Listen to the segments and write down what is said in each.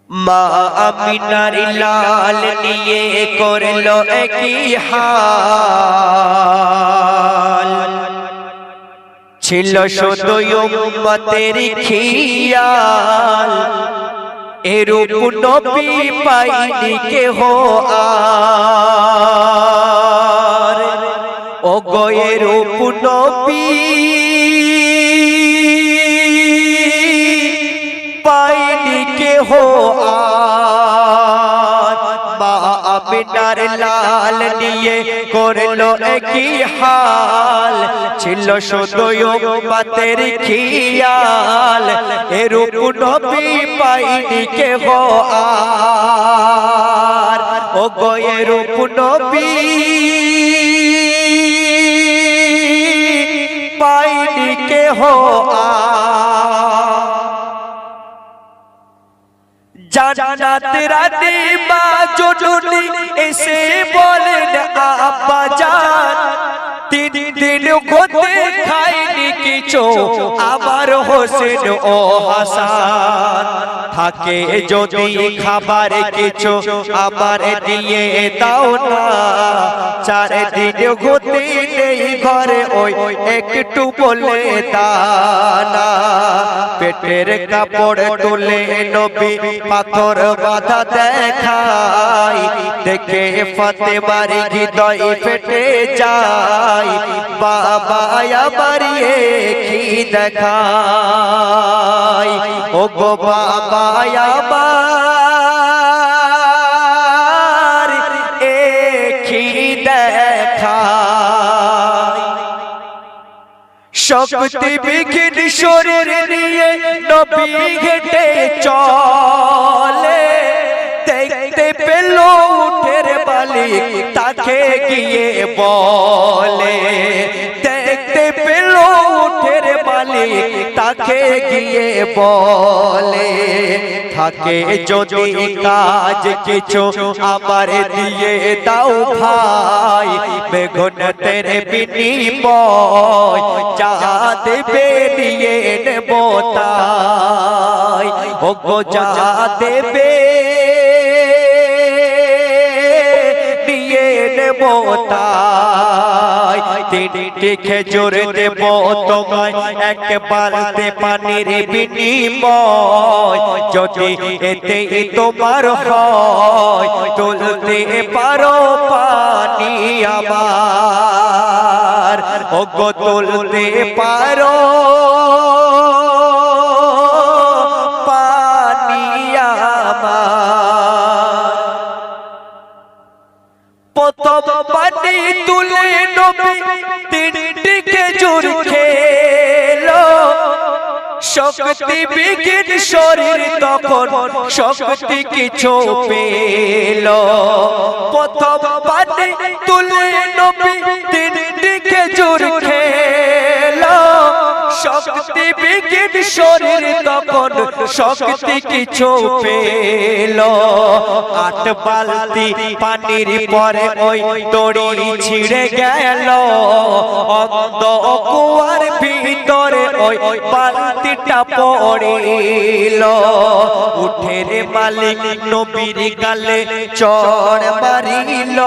মা আমিনার লাল নিয়ে করলো একই হাল, ছিল শুধু উম্মতের খিয়াল, এরূপ নবী পাইনি কেহ আর। ও গো এরূপ নবী পাইনি কেহ আর। মা আমিনার লাল নিয়ে করলো একই হাল, ছিল শুধু উম্মতের খিয়াল, এরূপ নবী পাইনি কেহ আর। ও গো এরূপ নবী পাইনি কেহ আর। জান্নাত রানী মা জননী এসে বলেন আব্বা জান, তিন দিন হতে খাইনি কিছু আমার হোসেন ও হাসান, থাকে যদি খাবার কিছু আমার দিয়ে দাও না, 4 দিন হতে নেই ঘরে ওই একটু বলে দানা। পেটের কাপড় তুলে নবী পাথর বাঁধা দেখায়, দেখে ফাতেমার হৃদয় ফেটে যায়, বাবা আমার কি দেখায়। ও গো বাবা আমার কি দেখায়। শক্তি বিঘিন শরীর নিয়ে নবী হেঁটে চলে, দেখতে পেল উটের মালিক তাকে গিয়ে বলে, দেখতে পেল উটের মালিক তাকে গিয়ে বলে, থাকে যদি কাজ কিছু আমার দিয়ে দাও ভাই, বেগুনতের বিনিময় যা দেবে নিয়ে নেব তাই। ও গো যা দেবে নিয়ে নেব তাই। 3টি খেজুর দেব তোমায় এক বালতি পানির বিনিময়, যদি এতে তোমার হয় তুলতে পারো পানি আমার। ও গো তুলতে পারো পানি আমার। প্রথম পানি তুলে নবী 3টি খেজুর খেলো, শক্তি বিঘিন শরীর তখন শক্তি কিছু পেল। প্রথম পানি তুলে নবী 3টি খেজুর খেলো, শক্তি বিঘিন শরীর তখন শক্তি কিছু পেল। 8 বালতি পানির পরে ওই দড়ি ছিঁড়ে গেল, অন্ধ কুয়ার ভিতরে ওই বালতিটা পড়িল। উঠের মালিক নবীর গালে চড় মারিল,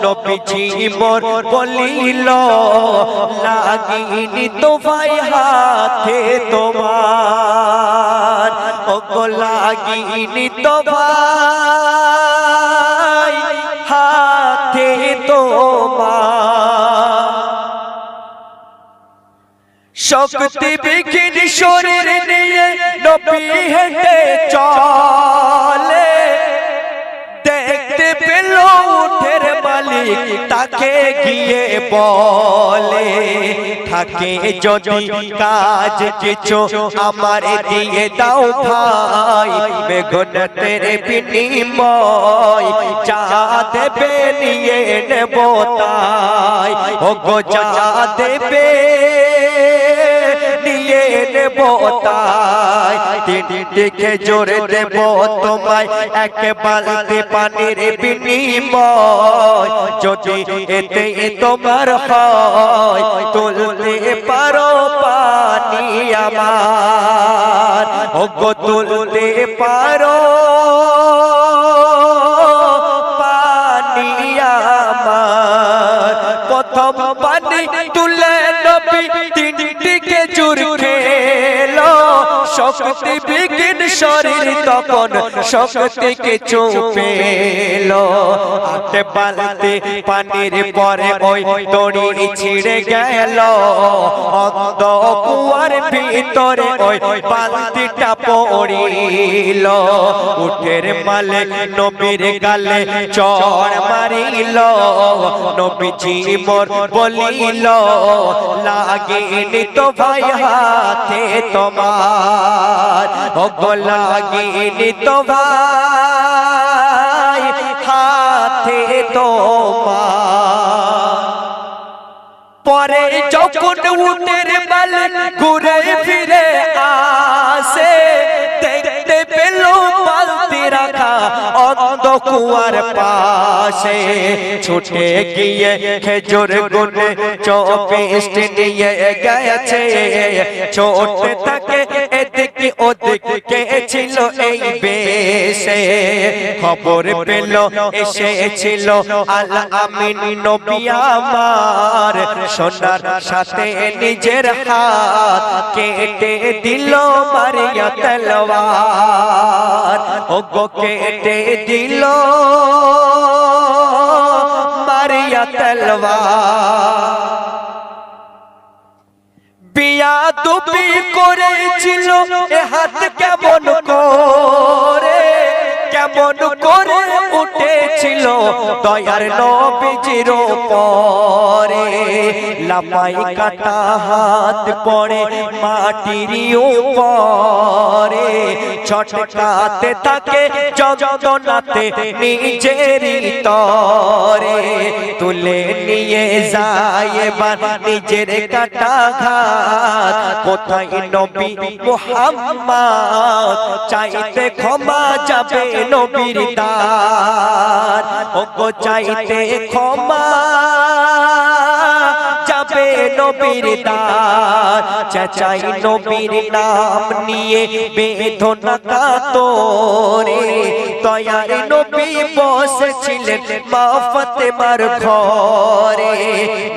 নবীজি মোর বলিল লাগিনি তো ভাই হাতে তোমার। ও গো লাগিনি তো ভাই হাতে তোমার। শক্তি বিঘিন শরীর নিয়ে নবী হেঁটে চলে, দেখতে পেল উটের মালিক তাকে গিয়ে বলে, থাকে যদি কাজ কিছু আমার দিয়ে দাও ভাই, বেগুনতের বিনিময় যা দেবে নিয়ে নেব তাই। ও গো যা দেবে নিয়ে নেব তাই। 3টি খেজুর দেব তোমায় এক বালতি পানির বিনিময়, যদি এতে তোমার হয় তুলতে পারো পানি আমার। ওগো তুলতে পারো পানি আমার প্রথম পানি তুলে নবী তিনটি খেজুর খেলো শক্তি বিঘিন শরীর তখন শক্তি কিছু পেলো আট বালতি পানির পরে ওই দড়ি ছিঁড়ে গেল অন্ধ কুয়ার ভিতরে ওই বালতিটা পড়িল উঠের মালিক নবীর গালে চড় মারিল নবীজি মোর বলিল লাগেনি তো ভাই হাতে তোমার ওগো লাগেনি তো ভাই হাতে তোমার পরে যখন উটের মালিক ঘুরে ফিরে আসে দেখতে পেল বালতি রাখা অন্ধ কুয়ার পাশে ছুটে গিয়ে খেজুর গুনে 24টি নিয়ে গেছে ছোটে থাকে এদিকে ওদিকে ছিল এই বেশে খবর পেল এসেছিল আল আমিন নবী আমার সোনার সাথে নিজের হাত কেটে দিল মারিয়া তলোয়ার ওগো কেটে দিল মারিয়া তলোয়ার বিয়া দুপি করেছিল এ হাত কেমন করে উঠেছিল দয়ার নবীজির উপরে লাপাই কাটা হাত পড়ে মাটির উপরে ছটকাতে থাকে যন্ত্রণাতে নিজেরই তরে তুলে নিয়ে যায় এবার নিজের কাটা ঘাত কোথায় নবী মুহাম্মদ চাইতে ক্ষমা যাবে নবীর দ্বার ওগো চাইতে ক্ষমা যাবে নবীর দ্বার চাচাই নবীর নাম নিয়ে বেদনা কাতরে দয়ার নবী বসেছিলেন মা ফাতেমার ঘরে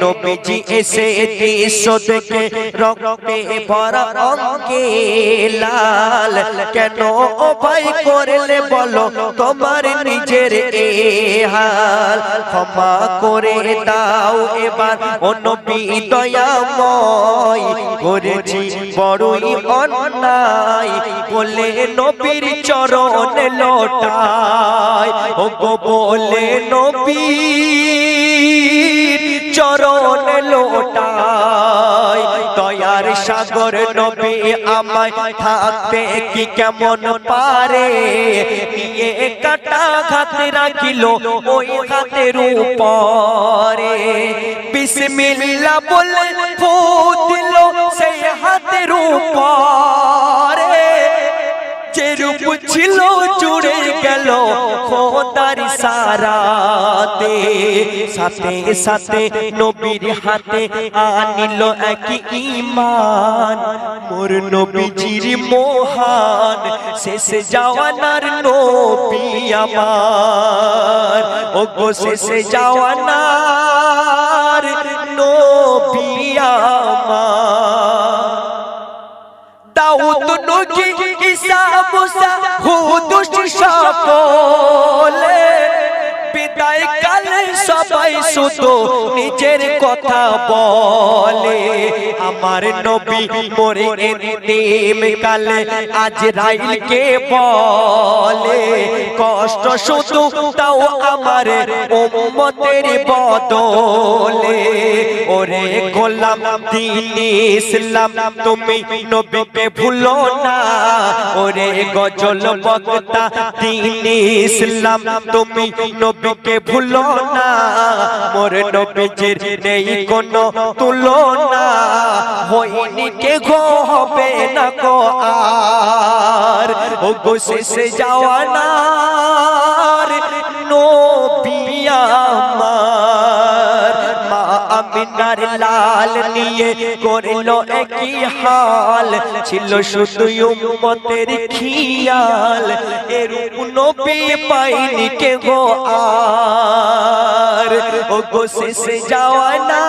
নবীজি এসে দৃশ্য দেখে রক্তে ভরা অঙ্গে লাল কেন ও ভাই করলে বলো তোমার নিজের এ হাল ক্ষমা করে দাও এবার ও নবী দয়াময় করেছি বড়ই অন্যায় বলে নবীর চরণে লোটায় ওগো বলে নবীর চরণে লোটায় দয়ার সাগর নবী আমায় থাকতে কি কেমন পারে নিয়ে কাটা ঘাত রাখিল ওই হাতের উপরে বিসমিল্লাহ বলে ফু দিল সেই হাতের উপরে যে রূপ ছিল জুড়ে গেল খোদার সারাতে সাথে সাথে নবীর হাতে আনিল এক ঈমান মোর নবীজির মহান শেষ জাওয়ানার নবী আমার ওগো শেষ জাওয়ানার নবী আমার দাউদ নবী ঈসা মুসা হুদ সকলে বিদায় কালে সবাই শুধু নিজের কথা বলে আমার নবী মরে এতিম কালে আজরাইলকে বলে কষ্ট শুধু তাও আমার উম্মতের বদলে ওরে গোলাম দ্বীন ইসলাম তুমি নবীকে ভুলো না ওরে গজল বক্তা দ্বীন ইসলাম তুমি নবীকে ভুলো না মোর নবীজির নেই কোনো তুলনা হয়নি কে গো হবে না গো আর ওগো শেষে জাওয়ানার নবী আমার মা আমিনার লাল নিয়ে করলো একই হাল ছিল শুধু উম্মতের খিয়াল এরূপ নবী পাইনি কে গো আর ও গো শেষে জাওয়ানা